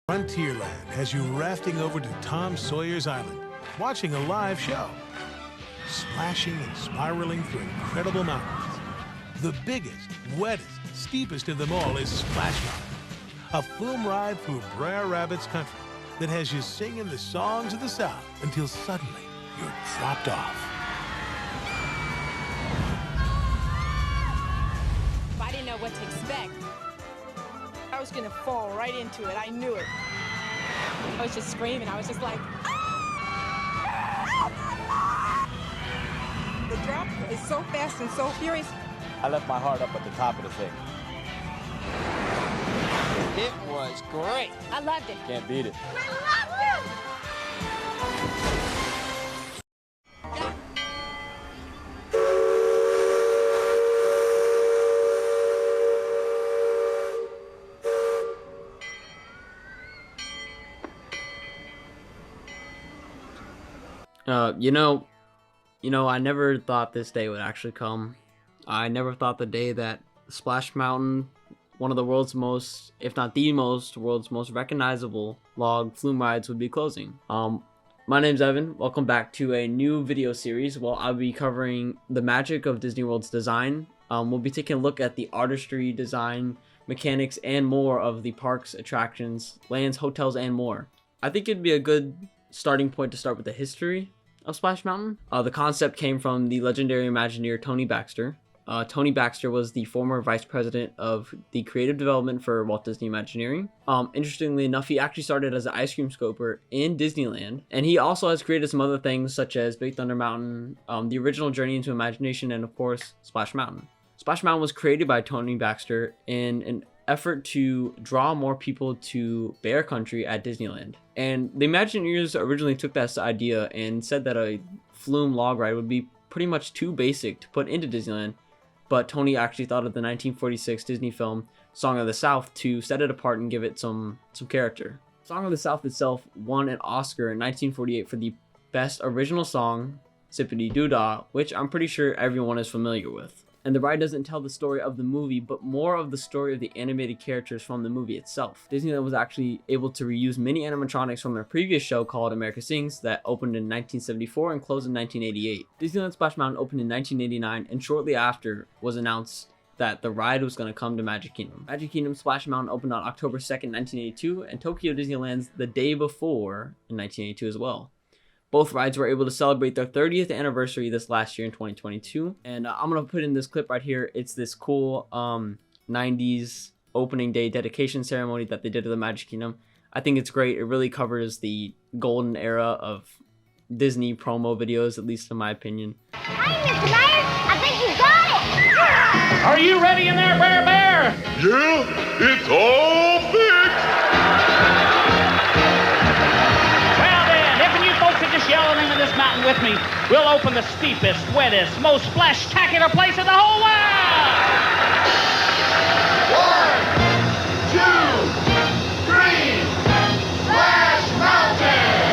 Frontierland has you rafting over to Tom Sawyer's Island, watching a live show, splashing and spiraling through incredible mountains. The biggest, wettest, steepest of them all is Splash Mountain, a flume ride through Brer Rabbit's country that has you singing the songs of the South until suddenly you're dropped off. I didn't know what to expect. I was gonna fall right into it. I knew it. I was just screaming. I was just like, ah! The drop is so fast and so furious. I left my heart up at the top of the thing. It was great. I loved it. Can't beat it. I loved it! I never thought this day would actually come. I never thought the day that Splash Mountain, one of the world's most, if not the world's most recognizable log flume rides, would be closing. My name's Evan. Welcome back to a new video series. Well, I'll be covering the magic of Disney World's design. We'll be taking a look at the artistry, design, mechanics, and more of the parks, attractions, lands, hotels, and more. I think it'd be a good starting point to start with the history of Splash Mountain. The concept came from the legendary Imagineer Tony Baxter. Tony Baxter was the former vice president of the creative development for Walt Disney Imagineering. Interestingly enough, he actually started as an ice cream scoper in Disneyland, and he also has created some other things such as Big Thunder Mountain, the original Journey into Imagination, and of course, Splash Mountain. Splash Mountain was created by Tony Baxter in an effort to draw more people to Bear Country at Disneyland. And the Imagineers originally took this idea and said that a flume log ride would be pretty much too basic to put into Disneyland, but Tony actually thought of the 1946 Disney film Song of the South to set it apart and give it some character. Song of the South itself won an Oscar in 1948 for the best original song, Zippity Doo Dah, which I'm pretty sure everyone is familiar with. And the ride doesn't tell the story of the movie, but more of the story of the animated characters from the movie itself. Disneyland was actually able to reuse many animatronics from their previous show called America Sings that opened in 1974 and closed in 1988. Disneyland Splash Mountain opened in 1989, and shortly after was announced that the ride was going to come to Magic Kingdom. Magic Kingdom Splash Mountain opened on October 2nd, 1982, and Tokyo Disneyland's the day before in 1982 as well. Both rides were able to celebrate their 30th anniversary this last year in 2022. And I'm going to put in this clip right here. It's this cool 90s opening day dedication ceremony that they did at the Magic Kingdom. I think it's great. It really covers the golden era of Disney promo videos, at least in my opinion. Hi, Mr. Myers. I think you got it. Are you ready in there, Bear? Yeah, it's all fixed. Yell the name of this mountain with me. We'll open the steepest, wettest, most splash-tacular place in the whole world! 1, 2, 3, Splash Mountain!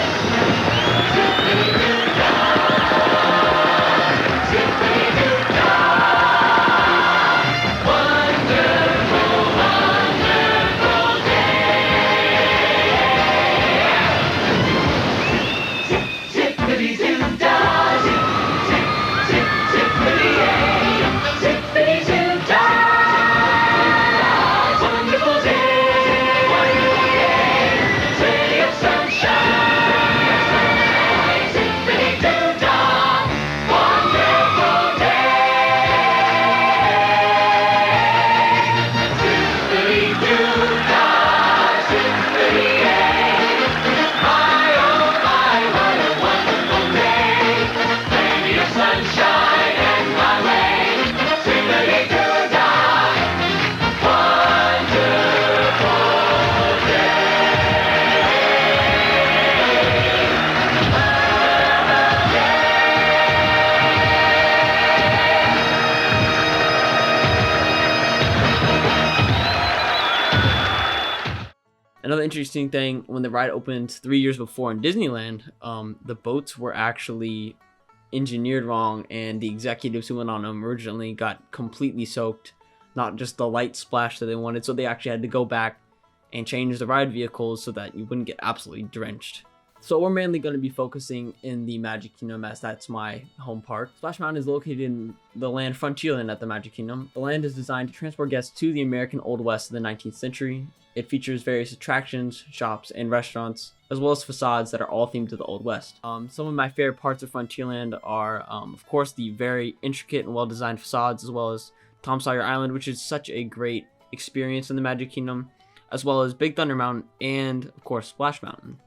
Another interesting thing, when the ride opened 3 years before in Disneyland, the boats were actually engineered wrong, and the executives who went on them originally got completely soaked, not just the light splash that they wanted. So they actually had to go back and change the ride vehicles so that you wouldn't get absolutely drenched. So we're mainly going to be focusing in the Magic Kingdom, as that's my home park. Splash Mountain is located in the land Frontierland at the Magic Kingdom. The land is designed to transport guests to the American Old West of the 19th century. It features various attractions, shops, and restaurants, as well as facades that are all themed to the Old West. Some of my favorite parts of Frontierland are, of course, the very intricate and well-designed facades, as well as Tom Sawyer Island, which is such a great experience in the Magic Kingdom, as well as Big Thunder Mountain, and, of course, Splash Mountain.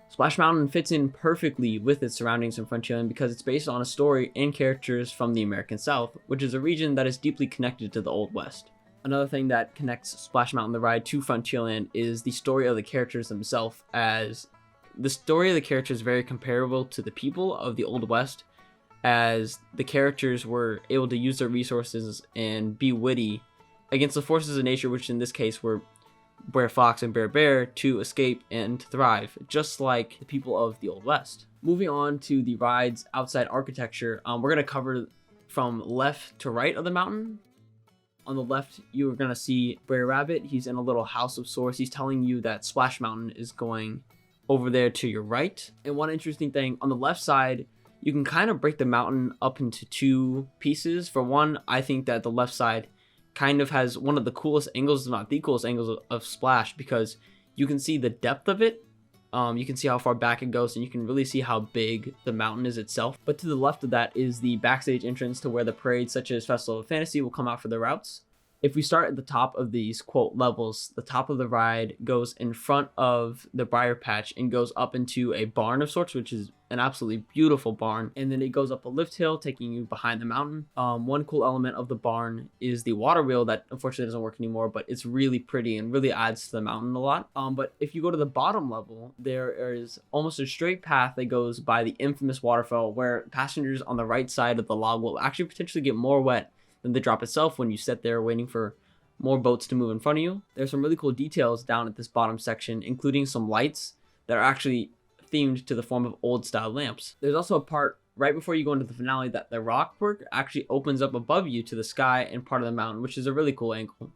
Splash Mountain fits in perfectly with its surroundings in Frontierland because it's based on a story and characters from the American South, which is a region that is deeply connected to the Old West. Another thing that connects Splash Mountain the ride to Frontierland is the story of the characters themselves, as the story of the characters is very comparable to the people of the Old West, as the characters were able to use their resources and be witty against the forces of nature, which in this case were Brer Fox and Brer Bear, to escape and to thrive, just like the people of the Old West. Moving on to the ride's outside architecture, we're going to cover from left to right of the mountain. On the left, you're going to see Brer Rabbit. He's in a little house of sorts. He's telling you that Splash Mountain is going over there to your right. And one interesting thing, on the left side, you can kind of break the mountain up into two pieces. For one, I think that the left side kind of has one of the coolest angles, if not the coolest angles of Splash, because you can see the depth of it. You can see how far back it goes, and you can really see how big the mountain is itself. But to the left of that is the backstage entrance to where the parades such as Festival of Fantasy will come out for the routes. If we start at the top of these, quote, levels, the top of the ride goes in front of the Briar Patch and goes up into a barn of sorts, which is an absolutely beautiful barn. And then it goes up a lift hill, taking you behind the mountain. One cool element of the barn is the water wheel that unfortunately doesn't work anymore, but it's really pretty and really adds to the mountain a lot. But if you go to the bottom level, there is almost a straight path that goes by the infamous waterfall, where passengers on the right side of the log will actually potentially get more wet than the drop itself when you sit there waiting for more boats to move in front of you. There's some really cool details down at this bottom section, including some lights that are actually themed to the form of old style lamps. There's also a part right before you go into the finale that the rock work actually opens up above you to the sky and part of the mountain, which is a really cool angle.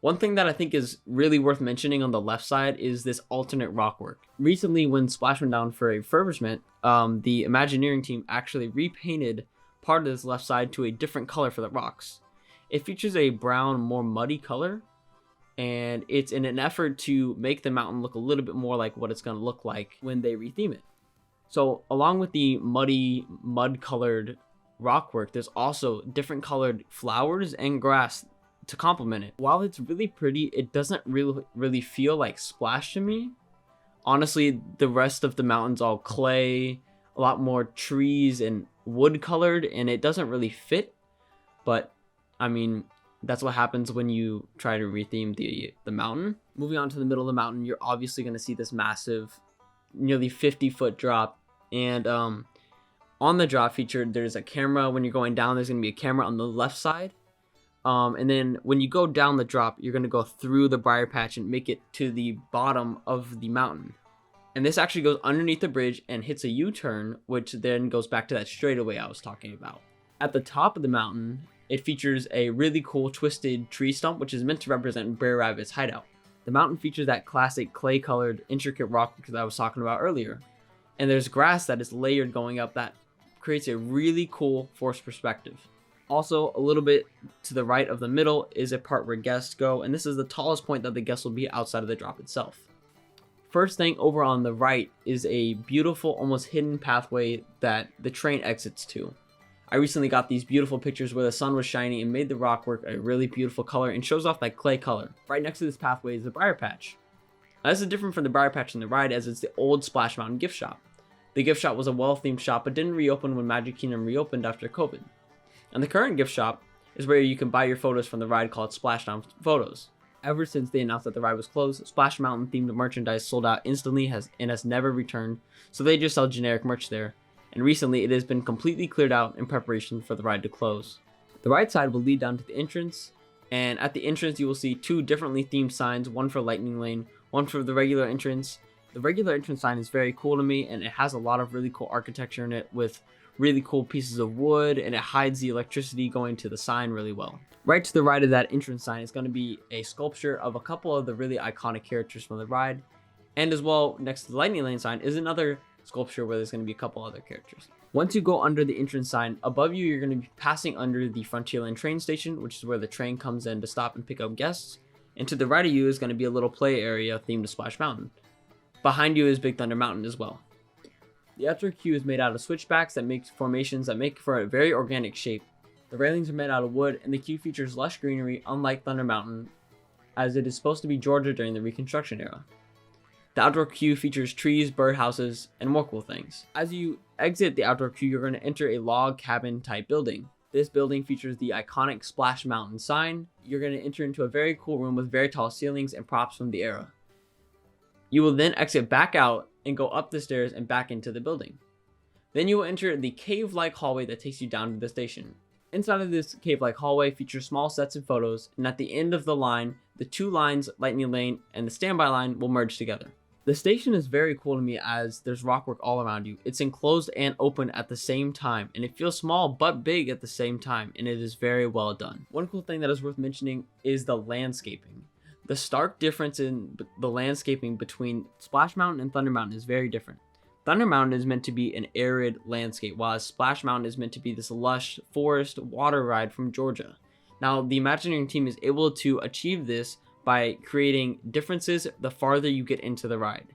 One thing that I think is really worth mentioning on the left side is this alternate rock work. Recently, when Splash went down for a refurbishment, the Imagineering team actually repainted part of this left side to a different color for the rocks. It features a brown, more muddy color, and it's in an effort to make the mountain look a little bit more like what it's going to look like when they retheme it. So along with the muddy, mud-colored rock work, there's also different colored flowers and grass to complement it. While it's really pretty, it doesn't really feel like Splash to me. Honestly, the rest of the mountain's all clay, a lot more trees and wood colored, and it doesn't really fit. But I mean, that's what happens when you try to retheme the mountain. Moving on to the middle of the mountain, you're obviously going to see this massive, nearly 50-foot drop. And on the drop feature, there's a camera. When you're going down, there's going to be a camera on the left side. And then when you go down the drop, you're going to go through the Briar Patch and make it to the bottom of the mountain. And this actually goes underneath the bridge and hits a U-turn, which then goes back to that straightaway I was talking about. At the top of the mountain, it features a really cool twisted tree stump, which is meant to represent Brer Rabbit's hideout. The mountain features that classic clay-colored, intricate rock that I was talking about earlier. And there's grass that is layered going up that creates a really cool forced perspective. Also, a little bit to the right of the middle is a part where guests go, and this is the tallest point that the guests will be outside of the drop itself. First thing over on the right is a beautiful, almost hidden pathway that the train exits to. I recently got these beautiful pictures where the sun was shining and made the rock work a really beautiful color and shows off that clay color. Right next to this pathway is the Briar Patch. Now, this is different from the Briar Patch in the ride, as it's the old Splash Mountain gift shop. The gift shop was a well-themed shop but didn't reopen when Magic Kingdom reopened after COVID. And the current gift shop is where you can buy your photos from the ride called Splashdown Photos. Ever since they announced that the ride was closed, Splash Mountain themed merchandise sold out instantly and has never returned, so they just sell generic merch there. And recently it has been completely cleared out in preparation for the ride to close. The right side will lead down to the entrance, and at the entrance you will see two differently themed signs, one for Lightning Lane, one for the regular entrance. The regular entrance sign is very cool to me, and it has a lot of really cool architecture in it with really cool pieces of wood, and it hides the electricity going to the sign really well. Right to the right of that entrance sign is going to be a sculpture of a couple of the really iconic characters from the ride. And as well, next to the Lightning Lane sign is another sculpture where there's going to be a couple other characters. Once you go under the entrance sign, above you, you're going to be passing under the Frontierland train station, which is where the train comes in to stop and pick up guests. And to the right of you is going to be a little play area themed to Splash Mountain. Behind you is Big Thunder Mountain as well. The outdoor queue is made out of switchbacks that make formations that make for a very organic shape. The railings are made out of wood, and the queue features lush greenery unlike Thunder Mountain, as it is supposed to be Georgia during the Reconstruction era. The outdoor queue features trees, birdhouses, and more cool things. As you exit the outdoor queue, you're going to enter a log cabin type building. This building features the iconic Splash Mountain sign. You're going to enter into a very cool room with very tall ceilings and props from the era. You will then exit back out and go up the stairs and back into the building. Then you will enter the cave-like hallway that takes you down to the station. Inside of this cave-like hallway features small sets of photos, and at the end of the line, the two lines, Lightning Lane and the standby line, will merge together. The station is very cool to me as there's rockwork all around you. It's enclosed and open at the same time, and it feels small but big at the same time, and it is very well done. One cool thing that is worth mentioning is the landscaping. The stark difference in the landscaping between Splash Mountain and Thunder Mountain is very different. Thunder Mountain is meant to be an arid landscape, while Splash Mountain is meant to be this lush forest water ride from Georgia. Now, the Imagineering team is able to achieve this by creating differences the farther you get into the ride.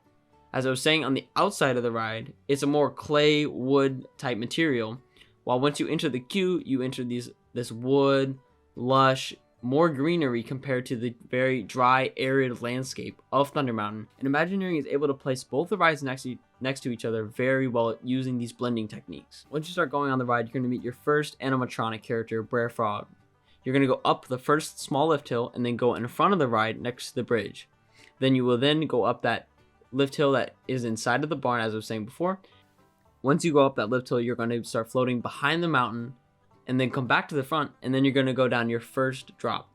As I was saying, on the outside of the ride, it's a more clay wood type material, while once you enter the queue, you enter this wood, lush, more greenery compared to the very dry, arid landscape of Thunder Mountain. And Imagineering is able to place both the rides next to each other very well using these blending techniques. Once you start going on the ride, you're going to meet your first animatronic character, Brer Frog. You're going to go up the first small lift hill and then go in front of the ride next to the bridge. Then you will then go up that lift hill that is inside of the barn, as I was saying before. Once you go up that lift hill, you're going to start floating behind the mountain and then come back to the front, and then you're going to go down your first drop.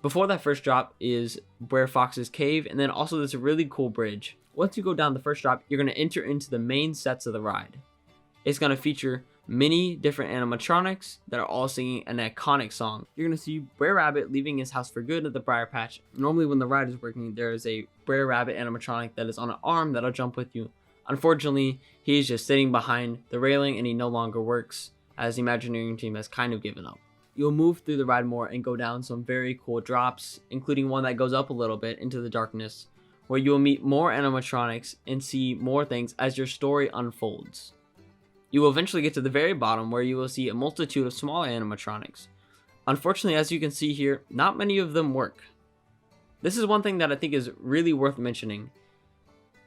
Before that first drop is Brer Fox's cave, and then also there's a really cool bridge. Once you go down the first drop, you're going to enter into the main sets of the ride. It's going to feature many different animatronics that are all singing an iconic song. You're going to see Brer Rabbit leaving his house for good at the Briar Patch. Normally when the ride is working, there is a Brer Rabbit animatronic that is on an arm that'll jump with you. Unfortunately, he's just sitting behind the railing and he no longer works, as the Imagineering team has kind of given up. You'll move through the ride more and go down some very cool drops, including one that goes up a little bit into the darkness, where you'll meet more animatronics and see more things as your story unfolds. You will eventually get to the very bottom, where you will see a multitude of small animatronics. Unfortunately, as you can see here, not many of them work. This is one thing that I think is really worth mentioning.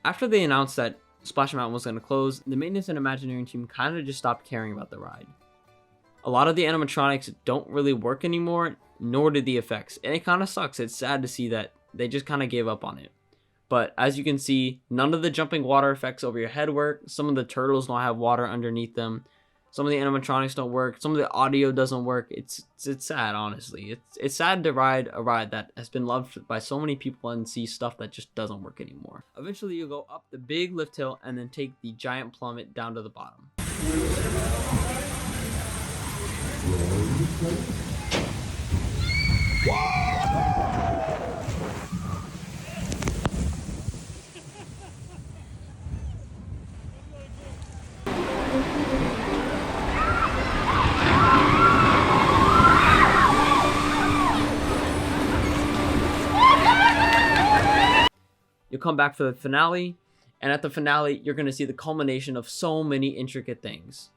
After they announced that Splash Mountain was going to close, the maintenance and Imagineering team kind of just stopped caring about the ride. A lot of the animatronics don't really work anymore, nor do the effects, and it kind of sucks. It's sad to see that they just kind of gave up on it. But as you can see, none of the jumping water effects over your head work. Some of the turtles don't have water underneath them. Some of the animatronics don't work. Some of the audio doesn't work. It's sad, honestly. It's sad to ride a ride that has been loved by so many people and see stuff that just doesn't work anymore. Eventually, you'll go up the big lift hill and then take the giant plummet down to the bottom. You'll come back for the finale, and at the finale, you're going to see the culmination of so many intricate things.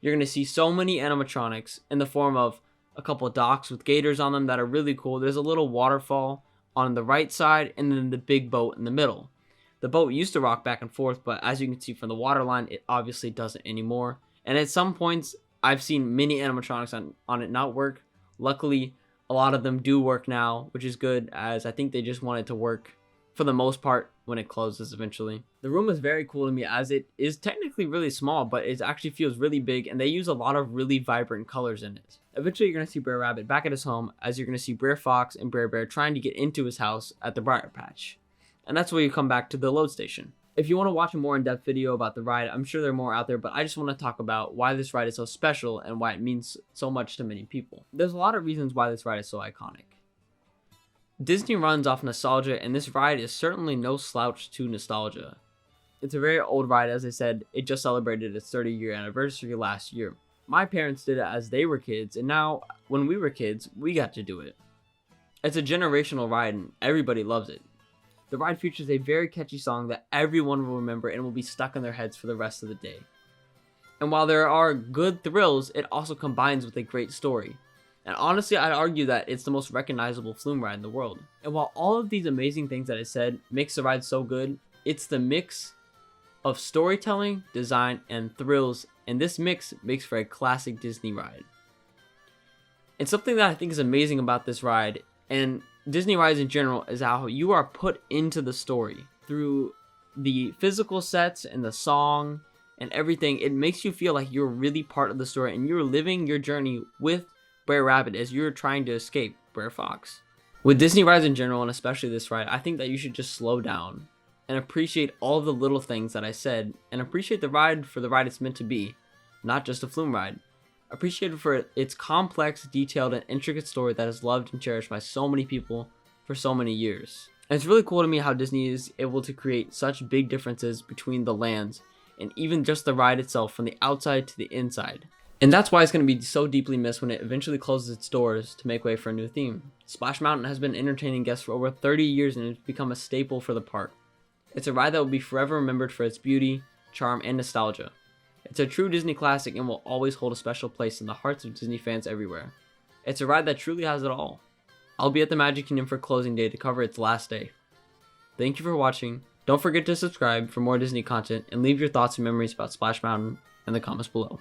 You're going to see so many animatronics in the form of a couple of docks with gators on them that are really cool. There's a little waterfall on the right side, and then the big boat in the middle. The boat used to rock back and forth, but as you can see from the water line, it obviously doesn't anymore. And at some points, I've seen many animatronics on it not work. Luckily, a lot of them do work now, which is good, as I think they just want it to work for the most part when it closes eventually. The room is very cool to me, as it is technically really small, but it actually feels really big, and they use a lot of really vibrant colors in it. Eventually, you're going to see Brer Rabbit back at his home, as you're going to see Brer Fox and Brer Bear trying to get into his house at the Briar Patch. And that's where you come back to the load station. If you want to watch a more in-depth video about the ride, I'm sure there are more out there, but I just want to talk about why this ride is so special and why it means so much to many people. There's a lot of reasons why this ride is so iconic. Disney runs off nostalgia, and this ride is certainly no slouch to nostalgia. It's a very old ride. As I said, it just celebrated its 30-year anniversary last year. My parents did it as they were kids, and now, when we were kids, we got to do it. It's a generational ride, and everybody loves it. The ride features a very catchy song that everyone will remember and will be stuck in their heads for the rest of the day. And while there are good thrills, it also combines with a great story. And honestly, I'd argue that it's the most recognizable flume ride in the world. And while all of these amazing things that I said makes the ride so good, it's the mix of storytelling, design, and thrills, and this mix makes for a classic Disney ride. And something that I think is amazing about this ride, and Disney rides in general, is how you are put into the story through the physical sets and the song and everything. It makes you feel like you're really part of the story and you're living your journey with Brer Rabbit as you're trying to escape Brer Fox. With Disney rides in general, and especially this ride, I think that you should just slow down and appreciate all the little things that I said, and appreciate the ride for the ride it's meant to be, not just a flume ride. Appreciate it for its complex, detailed, and intricate story that is loved and cherished by so many people for so many years. And it's really cool to me how Disney is able to create such big differences between the lands, and even just the ride itself from the outside to the inside. And that's why it's going to be so deeply missed when it eventually closes its doors to make way for a new theme. Splash Mountain has been entertaining guests for over 30 years and it's become a staple for the park. It's a ride that will be forever remembered for its beauty, charm, and nostalgia. It's a true Disney classic and will always hold a special place in the hearts of Disney fans everywhere. It's a ride that truly has it all. I'll be at the Magic Kingdom for closing day to cover its last day. Thank you for watching. Don't forget to subscribe for more Disney content and leave your thoughts and memories about Splash Mountain in the comments below.